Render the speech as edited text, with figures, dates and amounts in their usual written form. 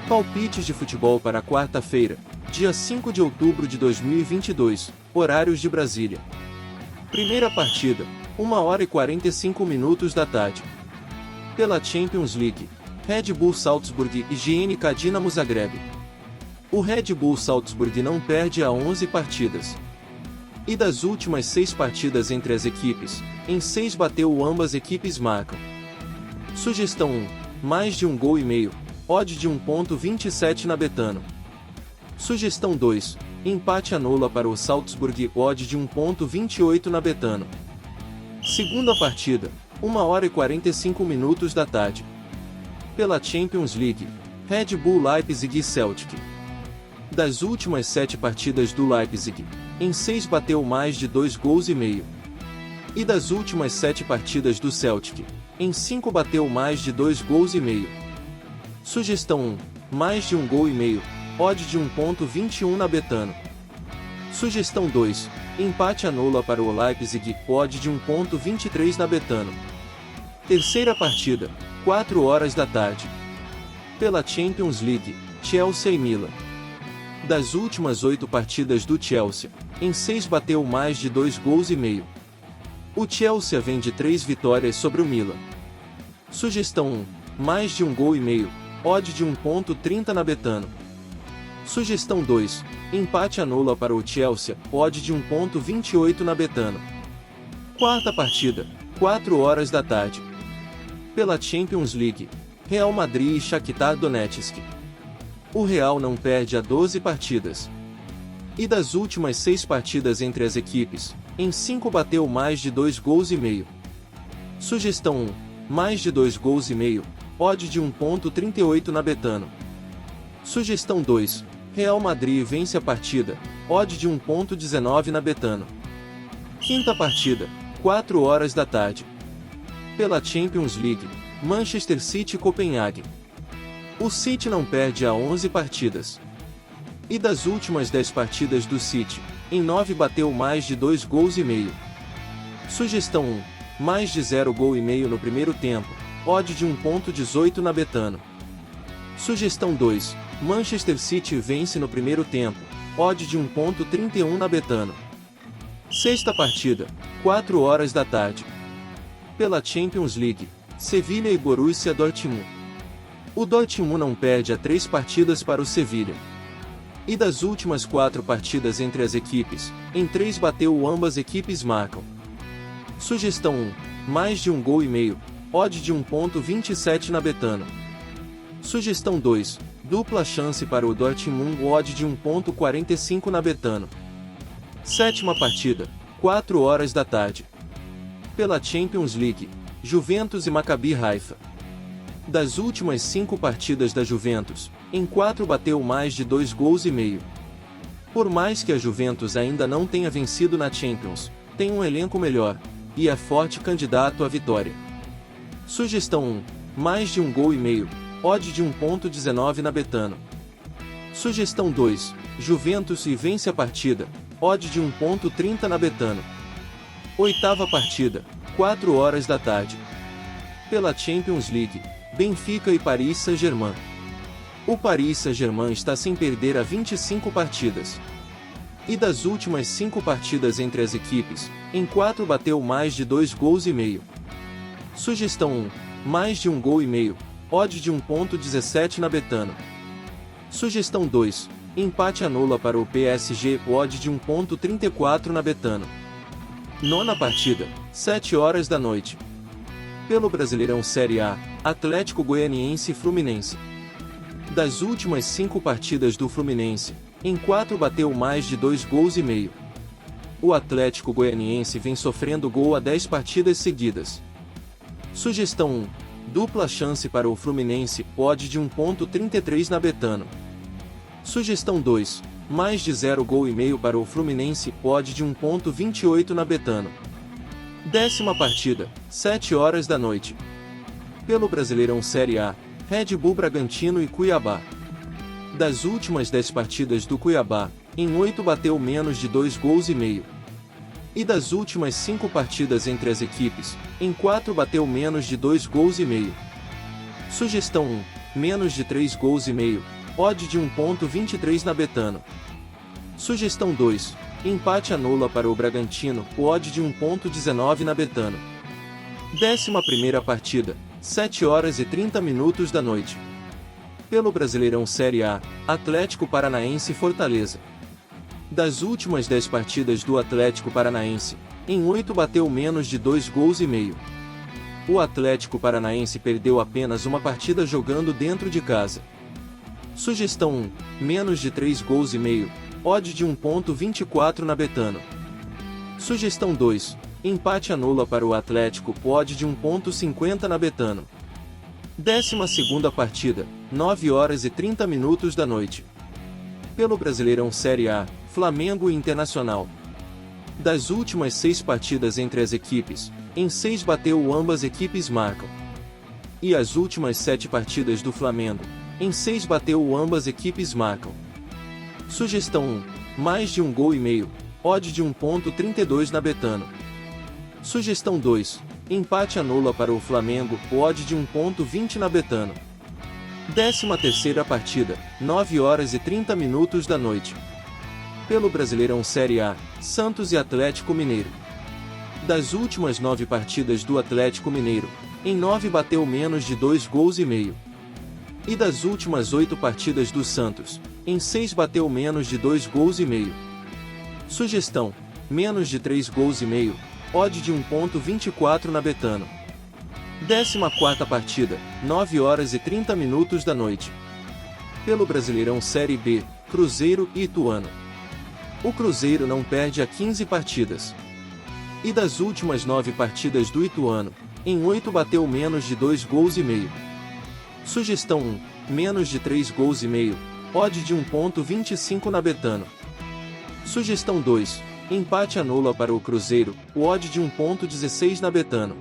Palpites de futebol para quarta-feira, dia 5 de outubro de 2022, horários de Brasília. Primeira partida, 1h45 da tarde. Pela Champions League, Red Bull Salzburg e GNK Dinamo Zagreb. O Red Bull Salzburg não perde há 11 partidas. E das últimas 6 partidas entre as equipes, em 6 bateu ambas equipes marcam. Sugestão 1, mais de 1,5 gols, odd de 1,27 na Betano. Sugestão 2, empate anula para o Salzburg, odd de 1,28 na Betano. Segunda partida, 1h45 da tarde. Pela Champions League, Red Bull Leipzig e Celtic. Das últimas 7 partidas do Leipzig, em 6 bateu mais de 2,5 gols. E das últimas 7 partidas do Celtic, em 5 bateu mais de 2,5 gols. Sugestão 1, mais de 1,5 gols, odd de 1,21 na Betano. Sugestão 2, empate anula para o Leipzig, odd de 1,23 na Betano. Terceira partida, 4h da tarde. Pela Champions League, Chelsea e Milan. Das últimas 8 partidas do Chelsea, em 6 bateu mais de 2,5 gols. O Chelsea vem de 3 vitórias sobre o Milan. Sugestão 1, mais de 1,5 gols, odd de 1,30 na Betano. Sugestão 2, empate anula para o Chelsea, odd de 1,28 na Betano. Quarta partida, 4h da tarde. Pela Champions League, Real Madrid e Shakhtar Donetsk. O Real não perde há 12 partidas. E das últimas 6 partidas entre as equipes, em 5 bateu mais de 2,5 gols. Sugestão 1, mais de 2,5 gols, odd de 1,38 na Betano. Sugestão 2, Real Madrid vence a partida, odd de 1,19 na Betano. Quinta partida, 4h da tarde. Pela Champions League, Manchester City e Copenhague. O City não perde há 11 partidas. E das últimas 10 partidas do City, em 9 bateu mais de 2,5 gols. Sugestão 1, mais de 0,5 gols no primeiro tempo, odd de 1,18 na Betano. Sugestão 2, Manchester City vence no primeiro tempo, odd de 1,31 na Betano. Sexta partida, 4h da tarde. Pela Champions League, Sevilha e Borussia Dortmund. O Dortmund não perde há 3 partidas para o Sevilha. E das últimas 4 partidas entre as equipes, em 3 bateu ambas equipes marcam. Sugestão 1, mais de 1,5 gols, odd de 1,27 na Betano. Sugestão 2, dupla chance para o Dortmund, odd de 1,45 na Betano. Sétima partida, 4h da tarde. Pela Champions League, Juventus e Maccabi Haifa. Das últimas 5 partidas da Juventus, em 4 bateu mais de 2,5 gols. Por mais que a Juventus ainda não tenha vencido na Champions, tem um elenco melhor, e é forte candidato à vitória. Sugestão 1, mais de 1,5 gols, odd de 1,19 na Betano. Sugestão 2, Juventus e vence a partida, odd de 1,30 na Betano. Oitava partida, 4h da tarde. Pela Champions League, Benfica e Paris Saint-Germain. O Paris Saint-Germain está sem perder há 25 partidas. E das últimas 5 partidas entre as equipes, em 4 bateu mais de 2,5 gols. Sugestão 1, mais de 1,5 gols, odd de 1,17 na Betano. Sugestão 2, empate anula para o PSG, odd de 1,34 na Betano. Nona partida, 7h da noite. Pelo Brasileirão Série A, Atlético Goianiense e Fluminense. Das últimas 5 partidas do Fluminense, em 4 bateu mais de 2,5 gols. O Atlético Goianiense vem sofrendo gol há 10 partidas seguidas. Sugestão 1, dupla chance para o Fluminense, odd de 1,33 na Betano. Sugestão 2, mais de 0,5 gols para o Fluminense, odd de 1,28 na Betano. Décima partida, 7h da noite. Pelo Brasileirão Série A, Red Bull Bragantino e Cuiabá. Das últimas 10 partidas do Cuiabá, em 8 bateu menos de 2,5 gols. E das últimas 5 partidas entre as equipes, em 4 bateu menos de 2,5 gols. Sugestão 1, menos de 3,5 gols, odd de 1.23 na Betano. Sugestão 2, empate anula para o Bragantino, odd de 1.19 na Betano. 11ª partida, 7h30 da noite. Pelo Brasileirão Série A, Atlético Paranaense e Fortaleza. Das últimas 10 partidas do Atlético Paranaense, em 8 bateu menos de 2 gols e meio. O Atlético Paranaense perdeu apenas uma partida jogando dentro de casa. Sugestão 1, menos de 3 gols e meio, odd de 1.24 na Betano. Sugestão 2, empate anula para o Atlético, odd de 1.50 na Betano. 12ª partida, 9h30 da noite. Pelo Brasileirão Série A, Flamengo e Internacional. Das últimas 6 partidas entre as equipes, em 6 bateu ambas equipes marcam. E as últimas 7 partidas do Flamengo, em 6 bateu ambas equipes marcam. Sugestão 1, mais de 1 gol e meio, odd de 1.32 na Betano. Sugestão 2, empate anula para o Flamengo, odd de 1.20 na Betano. 13ª partida, 9h30 da noite. Pelo Brasileirão Série A, Santos e Atlético Mineiro. Das últimas 9 partidas do Atlético Mineiro, em 9 bateu menos de 2 gols e meio. E das últimas 8 partidas do Santos, em 6 bateu menos de 2 gols e meio. Sugestão, menos de 3 gols e meio, odd de 1.24 na Betano. 14ª partida, 9h30 da noite. Pelo Brasileirão Série B, Cruzeiro e Ituano. O Cruzeiro não perde há 15 partidas. E das últimas 9 partidas do Ituano, em 8 bateu menos de 2 gols e meio. Sugestão 1, menos de 3 gols e meio, odd de 1.25 na Betano. Sugestão 2, empate anula para o Cruzeiro, odd de 1.16 na Betano.